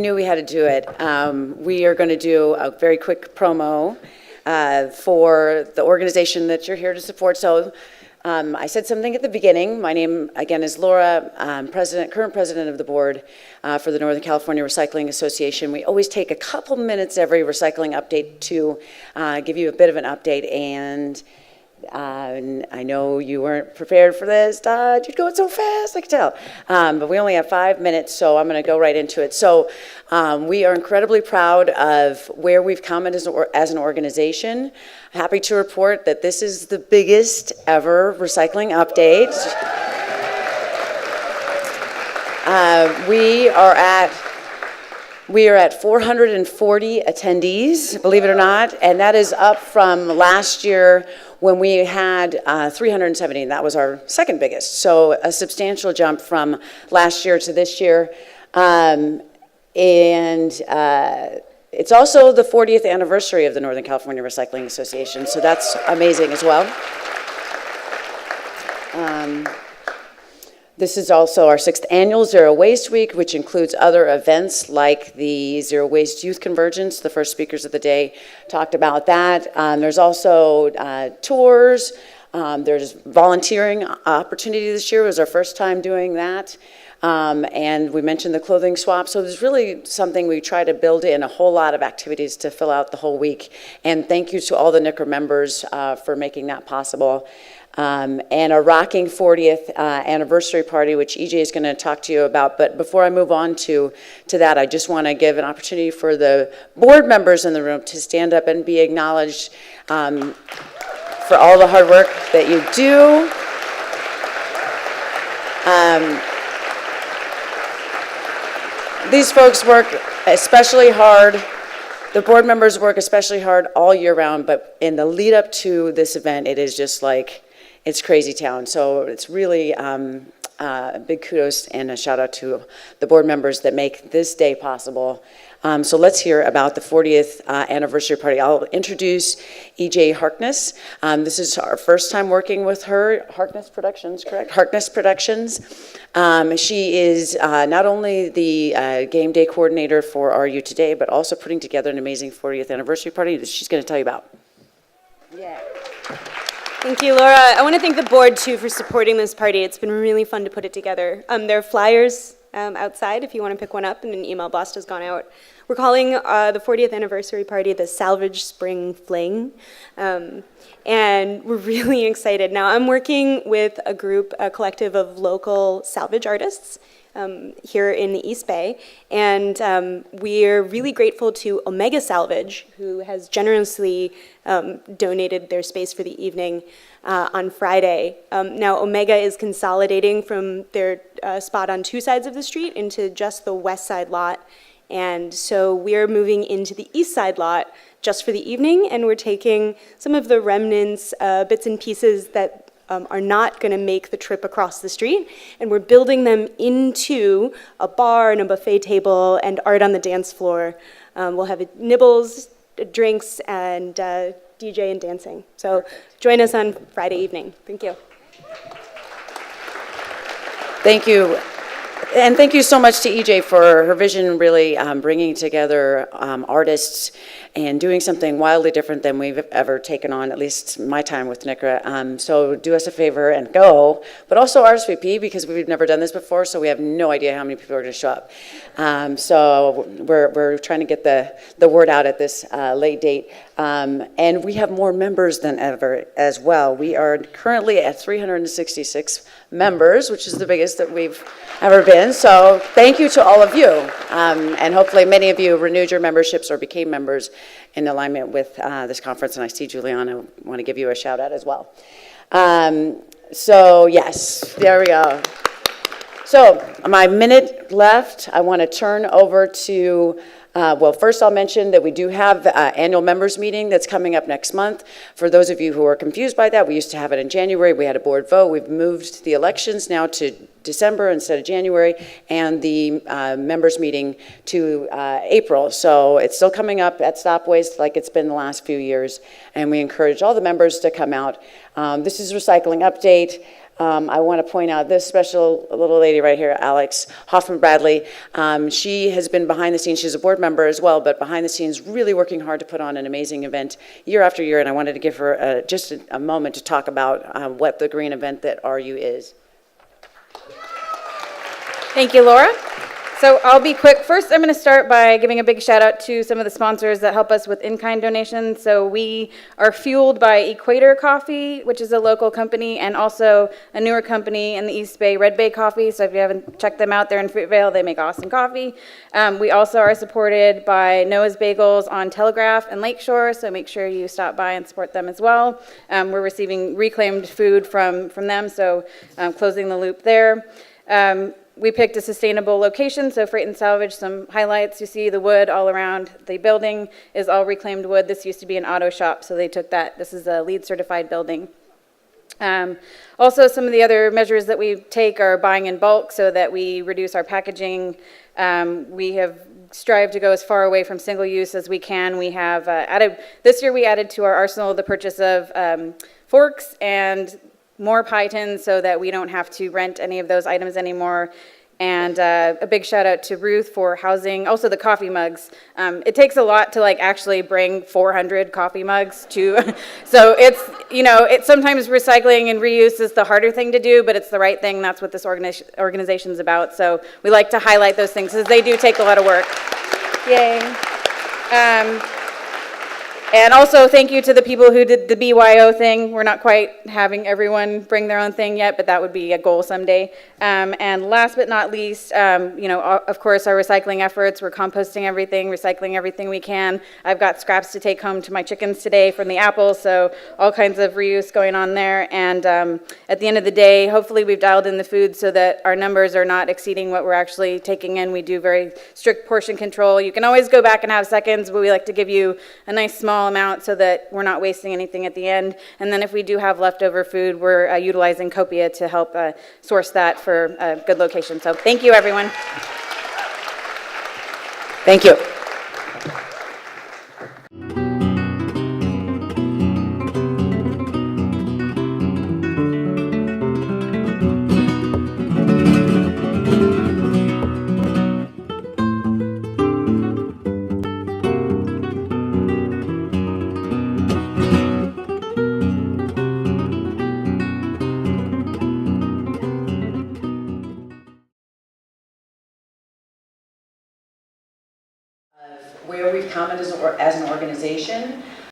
knew we had to do it. We are going to do a very quick promo for the organization that you're here to support. So I said something at the beginning. My name, again, is Laura. I'm current president of the board for the Northern California Recycling Association. We always take a couple minutes every recycling update to give you a bit of an update. And I know you weren't prepared for this, Dodge. You're going so fast, I can tell. But we only have 5 minutes, so I'm going to go right into it. So we are incredibly proud of where we've come as an organization. Happy to report that this is the biggest ever recycling update. We are at 440 attendees, believe it or not, and that is up from last year when we had 370. That was our second biggest. So a substantial jump from last year to this year. It's also the 40th anniversary of the Northern California Recycling Association, so that's amazing as well. This is also our 6th annual Zero Waste Week, which includes other events like the Zero Waste Youth Convergence. The first speakers of the day talked about that. There's also tours. There's volunteering opportunity this year. It was our first time doing that. And we mentioned the clothing swap. So there's really something we try to build in, a whole lot of activities to fill out the whole week. And thank you to all the NCRA members for making that possible. And a rocking 40th anniversary party, which EJ is going to talk to you about. But before I move on to that, I just want to give an opportunity for the board members in the room to stand up and be acknowledged for all the hard work that you do. These folks work especially hard. The board members work especially hard all year round, but in the lead up to this event, it is just like, it's crazy town. So it's really big kudos and a shout out to the board members that make this day possible. So let's hear about the 40th anniversary party. I'll introduce EJ Harkness. This is our first time working with her. Harkness Productions, correct? Harkness Productions. She is not only the game day coordinator for RU Today, but also putting together an amazing 40th anniversary party that she's going to tell you about. Yeah. Thank you, Laura. I want to thank the board, too, for supporting this party. It's been really fun to put it together. There are flyers outside if you want to pick one up, and an email blast has gone out. We're calling the 40th anniversary party the Salvage Spring Fling, and we're really excited. Now, I'm working with a collective of local salvage artists here in the East Bay, and we're really grateful to Omega Salvage, who has generously donated their space for the evening on Friday. Now, Omega is consolidating from their spot on 2 sides of the street into just the west side lot, and so we're moving into the east side lot just for the evening, and we're taking some of the remnants, bits and pieces that are not going to make the trip across the street, and we're building them into a bar and a buffet table and art on the dance floor. We'll have nibbles, drinks, and DJ and dancing. So join us on Friday evening. Thank you. Thank you. And thank you so much to EJ for her vision, really bringing together artists and doing something wildly different than we've ever taken on, at least my time with NCRA. So do us a favor and go, but also RSVP, because we've never done this before, so we have no idea how many people are going to show up. So we're trying to get the word out at this late date. And we have more members than ever as well. We are currently at 366 members, which is the biggest that we've ever been. So thank you to all of you. And hopefully many of you renewed your memberships or became members in alignment with this conference. And I see Juliana, I want to give you a shout out as well. So yes, there we go. So my minute left, I want to turn over to well, first I'll mention that we do have the annual members meeting that's coming up next month. For those of you who are confused by that, we used to have it in January. We had a board vote. We've moved the elections now to December instead of January, and the members meeting to April. So it's still coming up at Stop Waste like it's been the last few years, and we encourage all the members to come out. This is Recycling Update. I want to point out this special little lady right here, Alex Hoffman-Bradley. She has been behind the scenes. She's a board member as well, but behind the scenes really working hard to put on an amazing event year after year, and I wanted to give her just a moment to talk about what the green event that RU is. Thank you, Laura. So I'll be quick. First, I'm going to start by giving a big shout out to some of the sponsors that help us with in-kind donations. So we are fueled by Equator Coffee, which is a local company, and also a newer company in the East Bay, Red Bay Coffee. So if you haven't checked them out, they're in Fruitvale. They make awesome coffee. We also are supported by Noah's Bagels on Telegraph and Lakeshore, so make sure you stop by and support them as well. We're receiving reclaimed food from them, so closing the loop there. We picked a sustainable location, so Freight and Salvage, some highlights. You see the wood all around the building is all reclaimed wood. This used to be an auto shop, so they took that. This is a LEED certified building. Also, some of the other measures that we take are buying in bulk so that we reduce our packaging. We have strived to go as far away from single use as we can. We have this year we added to our arsenal the purchase of forks and more pie tins so that we don't have to rent any of those items anymore. And a big shout out to Ruth for housing, also the coffee mugs. It takes a lot to actually bring 400 coffee mugs to, so it's sometimes recycling and reuse is the harder thing to do, but it's the right thing. That's what this organization's about. So we like to highlight those things because they do take a lot of work. Yay. And also thank you to the people who did the BYO thing. We're not quite having everyone bring their own thing yet, but that would be a goal someday. And last but not least, of course, our recycling efforts. We're composting everything, recycling everything we can. I've got scraps to take home to my chickens today from the apples, so all kinds of reuse going on there. And at the end of the day, hopefully we've dialed in the food so that our numbers are not exceeding what we're actually taking in. We do very strict portion control. You can always go back and have seconds, but we like to give you a nice small amount so that we're not wasting anything at the end. And then if we do have leftover food, we're utilizing Copia to help source that for a good location. So thank you, everyone. Thank you. Where we've come as an organization,